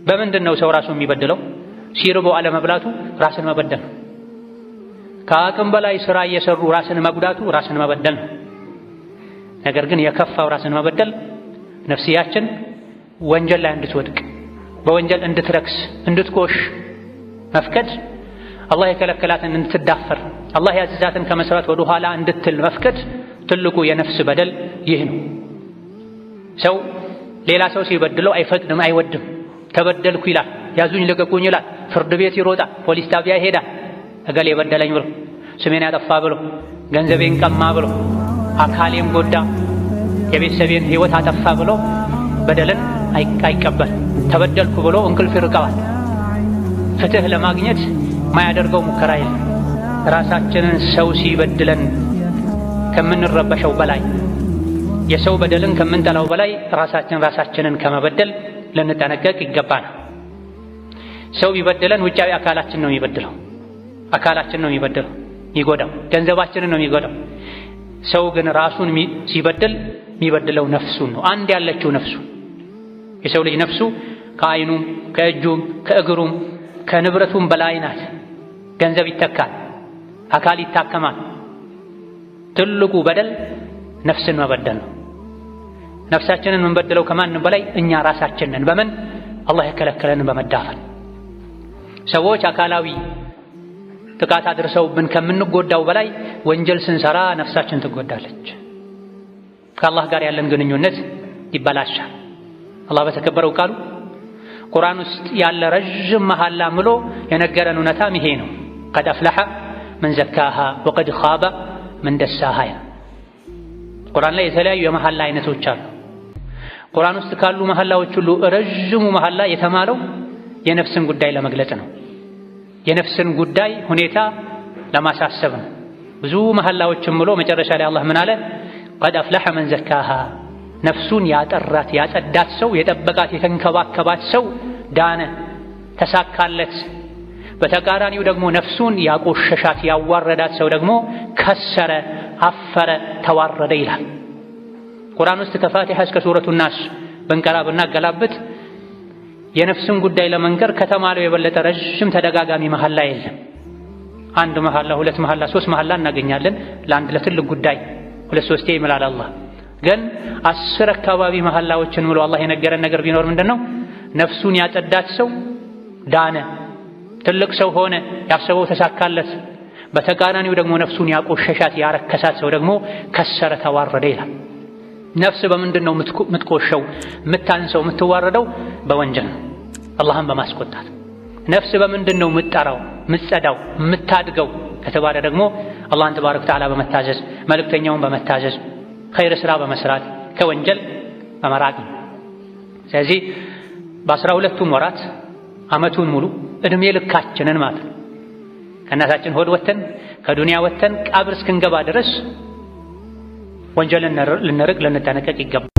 በምንድነው ሰው ራሱን የሚበድለው? ሲርበው አለመብላቱ ራስን መበደል ነው። ከአቅም በላይ ስራ እየሰሩ ራስን መጉዳቱ ራስን መበደል ነው። ነገር ግን የከፋው ራስን መበደል ነፍስያችን ወንጀል ላይ እንድትወድቅ በወንጀል እንድትረክስ እንድትቆሽ መፍቀድ፣ አላህ የከለከላትን እንድትዳፈር አላህ ያዘዛትን ከመስራት ወደ ኋላ እንድትል መፍቀድ ትልቁ የነፍስ በደል ይህ ነው። ሰው ሌላ ሰው ሲበድለው አይፈቅድም፣ አይወድም። ተበደልኩ ይላል፣ ያዙኝ ልቀቁኝ ይላል፣ ፍርድ ቤት ይሮጣል፣ ፖሊስ ጣቢያ ይሄዳል። እገሌ የበደለኝ ብሎ ስሜን ያጠፋ ብሎ ገንዘቤን ቀማ ብሎ አካሌን ጎዳ የቤተሰቤን ሕይወት አጠፋ ብሎ በደልን አይቀበል። ተበደልኩ ብሎ እንቅልፍ ይርቀዋል። ፍትህ ለማግኘት ማያደርገው ሙከራ የለም። ራሳችንን ሰው ሲበድለን ከምንረበሸው በላይ የሰው በደልን ከምንጠላው በላይ ራሳችንን ከመበደል ልንጠነቀቅ ይገባናል። ሰው ቢበድለን ውጫዊ አካላችን ነው የሚበድለው፣ አካላችን ነው የሚበድለው የሚጎዳው፣ ገንዘባችንን ነው የሚጎዳው። ሰው ግን ራሱን ሲበድል የሚበድለው ነፍሱን ነው። አንድ ያለችው ነፍሱ። የሰው ልጅ ነፍሱ ከዓይኑም ከእጁም ከእግሩም ከንብረቱም በላይ ናት። ገንዘብ ይተካል፣ አካል ይታከማል። ትልቁ በደል ነፍስን መበደል ነው። ነፍሳችንን የምንበድለው ከማንም በላይ እኛ ራሳችንን በምን አላህ የከለከለንን በመዳፈር። ሰዎች አካላዊ ጥቃት አድርሰውብን ከምንጎዳው በላይ ወንጀል ስንሰራ ነፍሳችን ትጎዳለች። ከአላህ ጋር ያለን ግንኙነት ይበላሻል። አላህ በተከበረው ቃሉ ቁርአን ውስጥ ያለ ረዥም መሐላ ምሎ የነገረን እውነታም ይሄ ነው። ቀድ አፍለሐ መን ዘካሃ ወቀድ ኻበ መን ደሳሃ። ቁርአን ላይ የተለያዩ የመሐላ አይነቶች አሉ። ቁርአን ውስጥ ካሉ መሐላዎች ሁሉ ረዥሙ መሐላ የተማለው የነፍስን ጉዳይ ለመግለጽ ነው። የነፍስን ጉዳይ ሁኔታ ለማሳሰብ ነው። ብዙ መሐላዎችን ምሎ መጨረሻ ላይ አላህ ምን አለ? ቀድ አፍለሐ መን ዘካሃ፣ ነፍሱን ያጠራት ያጸዳት ሰው የጠበቃት የተንከባከባት ሰው ዳነ፣ ተሳካለት። በተቃራኒው ደግሞ ነፍሱን ያቆሸሻት ያዋረዳት ሰው ደግሞ ከሰረ፣ አፈረ፣ ተዋረደ ይላል። ቁርአን ውስጥ ከፋቲሃ እስከ ሱረቱ ናስ ብንቀራ ብናገላብጥ የነፍስን ጉዳይ ለመንገር ከተማለው የበለጠ ረዥም ተደጋጋሚ መሐላ የለም። አንድ መሐላ፣ ሁለት መሐላ፣ ሶስት መሐላ እናገኛለን ለአንድ ለትልቅ ጉዳይ ሁለት ሶስቴ ይምላል አላህ። ግን 10 አካባቢ መሐላዎችን ምሎ አላህ የነገረን ነገር ቢኖር ምንድነው? ነፍሱን ያጸዳት ሰው ዳነ፣ ትልቅ ሰው ሆነ፣ ያሰበው ተሳካለት። በተቃራኒው ደግሞ ነፍሱን ያቆሸሻት ያረከሳት ሰው ደግሞ ከሰረ፣ ተዋረደ ይላል። ነፍስ በምንድነው የምትቆሸው፣ የምታንሰው፣ የምትዋረደው? በወንጀል ነው፣ አላህን በማስቆጣት። ነፍስ በምንድነው የምትጠራው፣ የምትጸዳው፣ የምታድገው ከተባለ ደግሞ አላህን ተባረከ ወተዓላ በመታዘዝ መልእክተኛውን በመታዘዝ ኸይር ስራ በመስራት ከወንጀል በመራቅ ነው። ስለዚህ በ12ቱም ወራት ዓመቱን ሙሉ እድሜ ልካችንን ማለት ከእናታችን ሆድ ወተን ከዱንያ ወተን ቀብር እስክንገባ ድረስ ወንጀልን ልንርቅ ልንጠነቀቅ ይገባል።